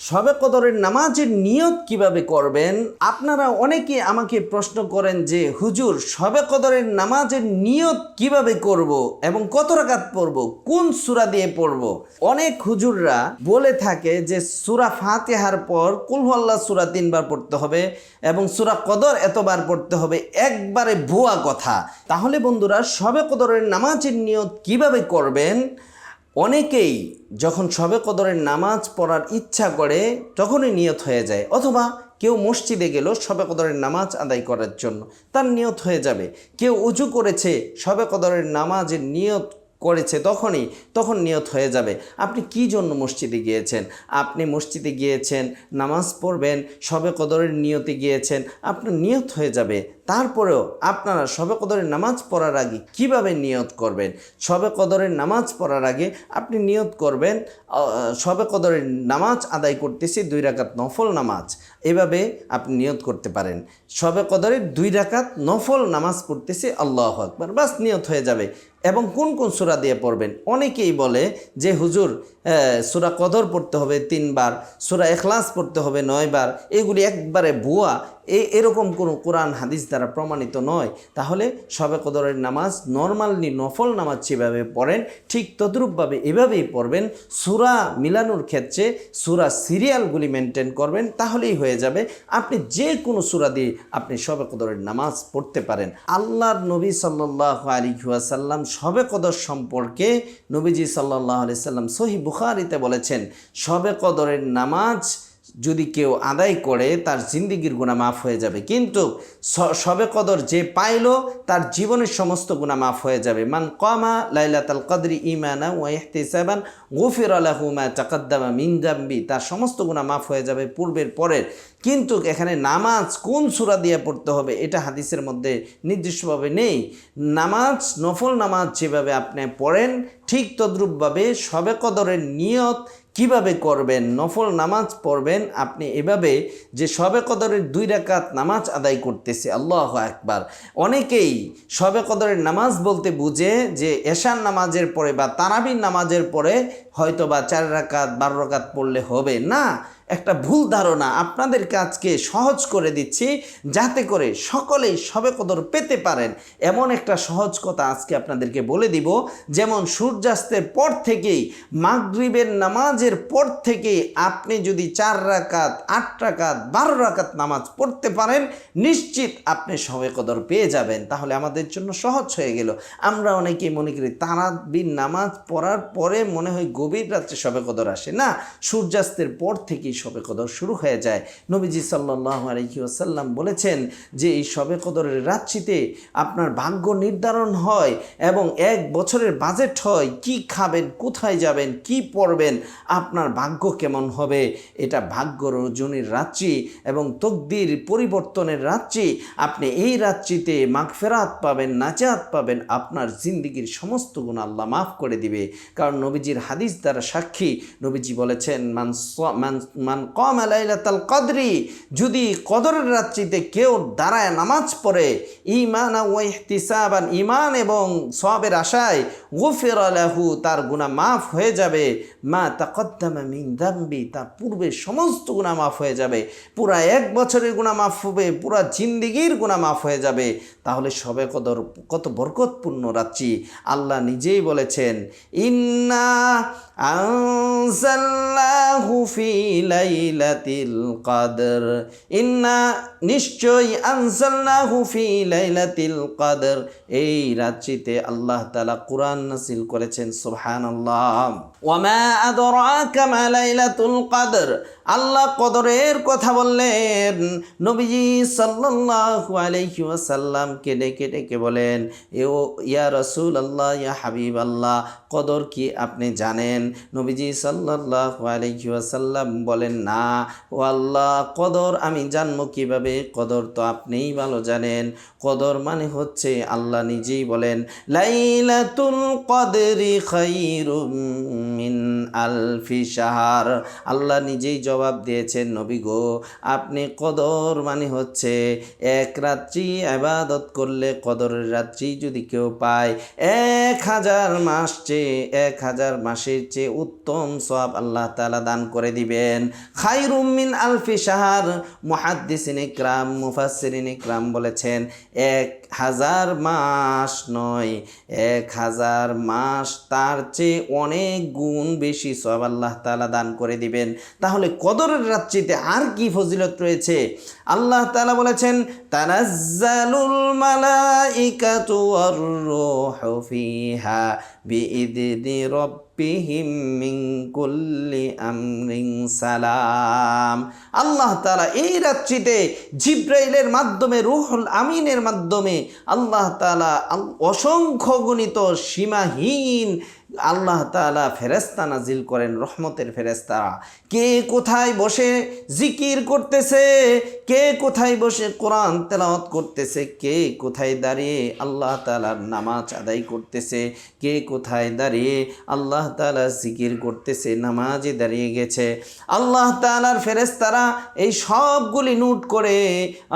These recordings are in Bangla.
শবে কদরের নামাজের নিয়ত কিভাবে করবেন? আপনারা অনেকে আমাকে প্রশ্ন করেন যে হুজুর, শবে কদরের নামাজের নিয়ত কিভাবে করব এবং কত রাকাত পড়ব, কোন সূরা দিয়ে পড়ব? অনেক হুজুররা বলে থাকে যে সূরা ফাতিহার পর কুল হুয়াল্লাহ সূরা 3 বার পড়তে হবে এবং সূরা কদর এতবার পড়তে হবে। একবারে ভুয়া কথা। তাহলে বন্ধুরা, শবে কদরের নামাজের নিয়ত কিভাবে করবেন? অনেকেই যখন শবে কদরের নামাজ পড়ার ইচ্ছা করে তখনই নিয়ত হয়ে যায়, অথবা কেউ মসজিদে গেল শবে কদরের নামাজ আদায় করার জন্য, তার নিয়ত হয়ে যাবে। কেউ উজু করেছে, শবে কদরের নামাজের নিয়ত করেছে, তখন নিয়ত হয়ে যাবে। আপনি কি জন্য মসজিদে গিয়েছেন? আপনি মসজিদে গিয়েছেন নামাজ পড়বেন, শবে কদরের নিয়তে গিয়েছেন, আপনার নিয়ত হয়ে যাবে। তারপরেও আপনারা শবে কদরের নামাজ পড়ার আগে কিভাবে নিয়ত করবেন? শবে কদরের নামাজ পড়ার আগে আপনি নিয়ত করবেন শবে কদরের নামাজ আদায় করতেছি 2 রাকাত নফল নামাজ। এভাবে আপনি নিয়ত করতে পারেন, শবে কদরের 2 রাকাত নফল নামাজ পড়তেছি, আল্লাহু আকবার, বাস নিয়ত হয়ে যাবে। এবং কোন কোন সূরা দিয়ে পড়বেন? অনেকেই বলে যে হুজুর, সূরা কদর পড়তে হবে 3 বার, সূরা ইখলাস পড়তে হবে 9 বার। এগুলি একবারে ভুয়া। এরকম কোনো কোরআন হাদিস দ্বারা প্রমাণিত নয়। তাহলে শবে কদরের নামাজ নর্মালি নফল নামাজ যেভাবে পড়েন ঠিক তদ্রূপভাবে এভাবেই পড়বেন। সূরা মিলানোর ক্ষেত্রে সূরা সিরিয়ালগুলি মেনটেন করবেন, তাহলেই হয়ে যাবে। আপনি যে কোনো সূরা দিয়ে আপনি শবে কদরের নামাজ পড়তে পারেন। আল্লাহর নবী সাল্লাল্লাহু আলাইহি ওয়াসাল্লাম শবে কদর সম্পর্কে নবীজি সাল্লাল্লাহু আলাইহি সাল্লাম সহিহ বুখারীতে বলেছেন, শবে কদরের নামাজ যদি কেউ আদায় করে তার জিন্দিগির গুনাহ মাফ হয়ে যাবে, কিন্তু শবে কদর যে পাইল তার জীবনের সমস্ত গুনাহ মাফ হয়ে যাবে। মান কামা লাইলাতুল কদরি ঈমানান ওয়া ইহতিসাবান গুফিরা লাহু মা তাকাদ্দামা মিন যামবি, তার সমস্ত গুনাহ মাফ হয়ে যাবে পূর্বের পরের। কিন্তু এখানে নামাজ কোন সূরা দিয়ে পড়তে হবে এটা হাদিসের মধ্যে নির্দিষ্টভাবে নেই। নামাজ নফল নামাজ যেভাবে আপনি পড়েন ঠিক তদ্রূপভাবে শবে কদরের নিয়ত কিভাবে করবেন? নফল নামাজ পড়বেন আপনি এভাবে যে শবে কদরের 2 রাকাত নামাজ আদায় করতেছে, আল্লাহু আকবার। অনেকেই শবে কদরের নামাজ বলতে বুঝে যে এশার নামাজের পরে বা তারাবির নামাজের পরে হয়তো বা 4 রাকাত 12 রাকাত পড়লে হবে না। একটা ভুল ধারণা। আপনাদেরকে আজকে সহজ করে দিচ্ছি যাতে করে সকলেই শবে কদর পেতে পারেন। এমন একটা সহজ কথা আজকে আপনাদেরকে বলে দিব, যেমন সূর্যাস্তের পর থেকেই মাগরিবের নামাজের পর থেকেই আপনি যদি 4 রাকাত 8 রাকাত 12 রাকাত নামাজ পড়তে পারেন, নিশ্চিত আপনি শবে কদর পেয়ে যাবেন। তাহলে আমাদের জন্য সহজ হয়ে গেল। আমরা অনেকেই মনে করি তারাবির নামাজ পড়ার পরে মনে হয় গভীর রাত্রে শবে কদর আসে। না, সূর্যাস্তের পর থেকেই শবে কদর শুরু হয়ে যায়। নবীজি সাল্লাল্লাহু আলাইহি ওয়াসাল্লাম বলেছেন যে এই শবে কদরের রাত্রিতে আপনার ভাগ্য নির্ধারণ হয় এবং 1 বছরের বাজেট হয়। কি খাবেন, কোথায় যাবেন, কি পড়বেন, আপনার ভাগ্য কেমন হবে, এটা ভাগ্য রজনীর রাত্রি এবং তকদির পরিবর্তনের রাত্রি। আপনি এই রাত্রিতে মাগফিরাত পাবেন, নাজাত পাবেন, আপনার জিন্দেগির সমস্ত গুনাহ আল্লাহ মাফ করে দিবে। কারণ নবীজির হাদিস দ্বারা সাক্ষী। নবীজি বলেছেন মান কামা লাইলাতুল কদরি, যদি কদরের রাত্রিতে কেউ দাঁড়ায় নামাজ পড়ে ঈমানান ওয়া ইহতিসাবান, ঈমান এবং সওয়াবের আশায়, গুফিরা লাহু, তার গুনাহ মাফ হয়ে যাবে, মা তাকাদ্দামা মিন যামবি, তার পূর্বের সমস্ত গুনাহ মাফ হয়ে যাবে। পুরা 1 বছরের গুনাহ মাফ হবে, পুরা জিন্দেগির গুনাহ মাফ হয়ে যাবে। তাহলে শবে কদর কত বরকতপূর্ণ রাত্রি। আল্লাহ নিজেই বলেছেন, ইন্না আনজালনাহু ফি লাইলাতিল কদর, ইন্না নিশ্চয়ই আনজালনাহু ফি লাইলাতিল কদর, এই রাত্রিতে আল্লাহ তাআলা কুরআন নাযিল করেছেন। সুবহানাল্লাহ। ওয়া মা আদরাকা মা লাইলাতুল কদর, আল্লাহ কদরের কথা বললেন। নবীজি সাল্লাল্লাহু আলাইহি ওয়াসাল্লামকে ডেকে বলেন, ইয়া রাসূলুল্লাহ, ইয়া হাবিবাল্লাহ, কদর কি আপনি জানেন? নবীজি সাল্লাল্লাহু আলাইহি ওয়াসাল্লাম বলেন, না ও আল্লাহ, কদর আমি জানবো কিভাবে? কদর তো আপনিই ভালো জানেন। কদর মানে হচ্ছে, আল্লাহ নিজেই বলেন, লাইলাতুল কদরি খায়রুম মিন আলফি শাহর। আল্লাহ নিজেই জবাব দিয়েছেন, নবী গো, আপনি কদর মানে হচ্ছে 1 রাত্রি ইবাদত করলে কদরের রাত্রি যদি কেউ পায় 1000 মাসের চেয়ে চেয়ে উত্তম সওয়াব আল্লাহ তাআলা দান করে দিবেন। খায়রুম মিন আলফি শাহর, মুহাদ্দিসিন ইকরাম মুফাসসিরিন ইকরাম বলেছেন 1000 মাস নয়, 1000 মাস তার চেয়ে অনেক গুণ বেশি সওয়াব আল্লাহ তাআলা দান করে দিবেন। তাহলে কদরের রাত্রিতে আর কি ফজিলত রয়েছে? আল্লাহ তাআলা বলেছেন তানাজ্জালুল মালাইকাতু ওয়ার রূহু ফিহা বিইذনি রাব্বিহিম মিন কুল্লি আমরিন সালাম। আল্লাহ তাআলা এই রাত্রিতে জিবরাইলের মাধ্যমে, রূহুল আমিনের মাধ্যমে আল্লাহ তাআলা অসংখ্য গণিত সীমাহীন আল্লাহ তাআলা ফেরেশতা নাজিল করেন, রহমতের ফেরেশতা। কে কোথায় বসে জিকির করতেছে, কে কোথায় বসে কোরআন তেলাওয়াত করতেছে, কে কোথায় দাঁড়িয়ে আল্লাহ তাআলার নামাজ আদায় করতেছে, কে কোথায় দাঁড়িয়ে আল্লাহ তাআলা জিকির করতেছে, নামাজে দাঁড়িয়ে গেছে। আল্লাহ তাআলার ফেরেশতারা এই সবগুলি নোট করে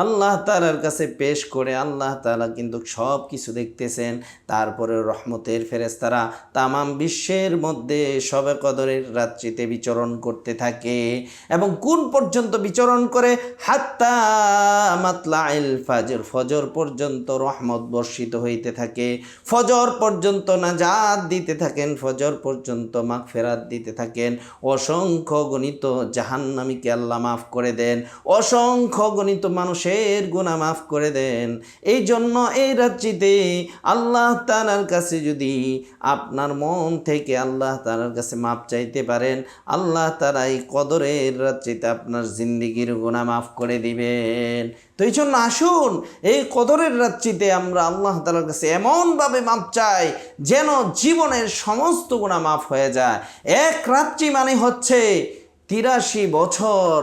আল্লাহ তাআলার কাছে পেশ করে। আল্লাহ তাআলা কিন্তু সব কিছু দেখতেছেন। তারপরে রহমতের ফেরেশতারা তামাম বিশ্বের মধ্যে শবে কদরের রাত্রিতে বিচরণ করতে থাকে। এবং কোন পর্যন্ত বিচরণ করে? হাত্তা মাতলাইল ফাজর, ফজর পর্যন্ত রহমত বর্ষিত হইতে থাকে, ফজর পর্যন্ত নাজাত দিতে থাকেন, ফজর পর্যন্ত মাগফিরাত দিতে থাকেন। অসংখ্য গণিত জাহান্নামীকে আল্লাহ মাফ করে দেন, অসংখ্য গণিত মানুষের গুনাহ মাফ করে দেন। এই জন্য এই রাত্রিতে আল্লাহ তাআলার কাছে যদি আপনার মন থেকে আল্লাহ তাআলার কাছে মাপ চাইতে পারেন, আল্লাহ তাআলা এই কদরের রাত্রিতে আপনার জিন্দেগির গুনাহ মাফ করে দিবেন। তো এই জন্য আসুন এই কদরের রাত্রিতে আমরা আল্লাহ তাআলার কাছে এমনভাবে মাপ চাই যেন জীবনের সমস্ত গুনাহ মাফ হয়ে যায়। এক রাত্রি মানে হচ্ছে 83 বছর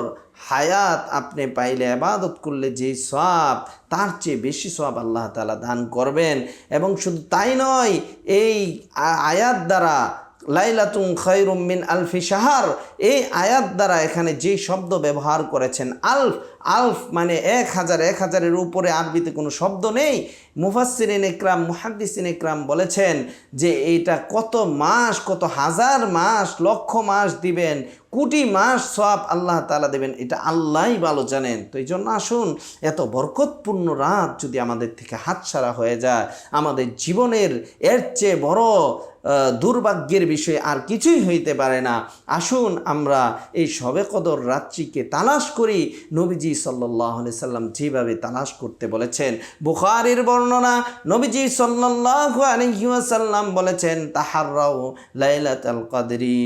হায়াত আপনি পাইলে, ইবাদত করলে যে সওয়াব, তার চেয়ে বেশি সওয়াব আল্লাহ তাআলা দান করবেন। এবং শুধু তাই নয়, এই আয়াত দ্বারা লাইলাতুন খায়রুম মিন আলফি শাহর, এই আয়াত দ্বারা এখানে যে শব্দ ব্যবহার করেছেন আলফ, আলফ মানে 1000, 1000-এর উপরে আরবিতে কোনো শব্দ নেই। মুফাসসিরিন ইকরাম মুহাদ্দিসিন ইকরাম বলেছেন যে এইটা কত মাস, কত হাজার মাস, লক্ষ মাস দিবেন, কোটি মাস সওয়াব আল্লাহ তাআলা দেবেন, এটা আল্লাহই ভালো জানেন। তো এই জন্য আসুন, এত বরকতপূর্ণ রাত যদি আমাদের থেকে হাতছাড়া হয়ে যায়, আমাদের জীবনের এর চেয়ে বড় দুর্ভাগ্যের বিষয় আর কিছুই হইতে পারে না। আসুন আমরা এই শবে কদর রাত্রিকে তালাশ করি নবীজি সাল্লাল্লাহু আলাইহি সাল্লাম যেভাবে তালাশ করতে বলেছেন। বুখারীর বর্ণনা, নবীজি সাল্লাল্লাহু আলাইহি ওয়াসাল্লাম বলেছেন তাহাররাউ লাইলাতুল কদরি।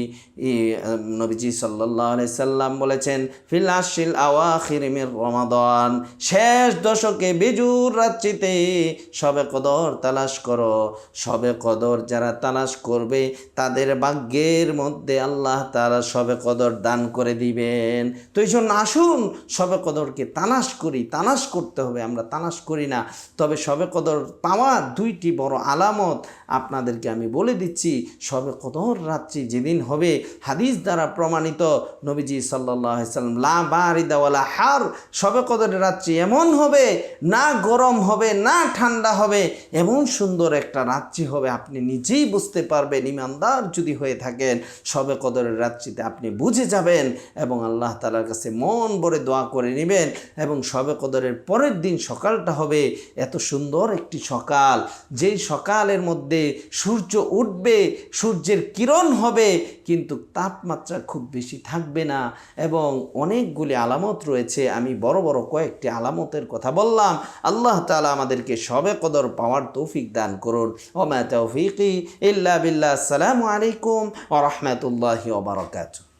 নবীজি সাল্লাল্লাহু আলাইহি সাল্লাম বলেছেন ফিল আশরিল আওয়াখির মির রমাদান, শেষ দশকে বেজুর রাত্রিতে শবে কদর তালাশ করো। শবে কদর যারা তালাশ করবে তাদের ভাগ্যের মধ্যে আল্লাহ তাআলা শবে কদর দান করে দিবেন। তো এই জন্য আসুন শবে কদরকে তালাশ করি, তালাশ করতে হবে, আমরা তালাশ করি না। তবে শবে কদর পাওয়ার 2টি বড় আলামত আপনাদেরকে আমি বলে দিচ্ছি। শবে কদর রাত্রি যেদিন হবে হাদিস দ্বারা প্রমাণিত, নবীজি সাল্লাল্লাহু আলাইহি সাল্লাম লা বারিদা ওয়ালা হার, শবে কদরের রাত্রি এমন হবে, না গরম হবে না ঠান্ডা হবে, এমন সুন্দর একটা রাত্রি হবে আপনি নিজেই বুঝতে পারবেন। ইমানদার যদি হয়ে থাকেন শবে কদরের রাত্রিতে আপনি বুঝে যাবেন এবং আল্লাহ তাআলার কাছে মন ভরে দোয়া করে নেবেন। এবং শবে কদরের পরের দিন সকালটা হবে এত সুন্দর একটি সকাল, যেই সকালের মধ্যে সূর্য উঠবে, সূর্যের কিরণ হবে, কিন্তু তাপমাত্রা খুব বেশি থাকবে না। এবং অনেকগুলি আলামত রয়েছে, আমি বড় বড় কয়েকটি আলামতের কথা বললাম। আল্লাহ তাআলা আমাদেরকে শবে কদর পাওয়ার তৌফিক দান করুন। ওয়া মা তাওফীকি ইল্লা বিল্লাহ। আসসালামু আলাইকুম ওয়া রাহমাতুল্লাহি ওয়া বারাকাতুহু।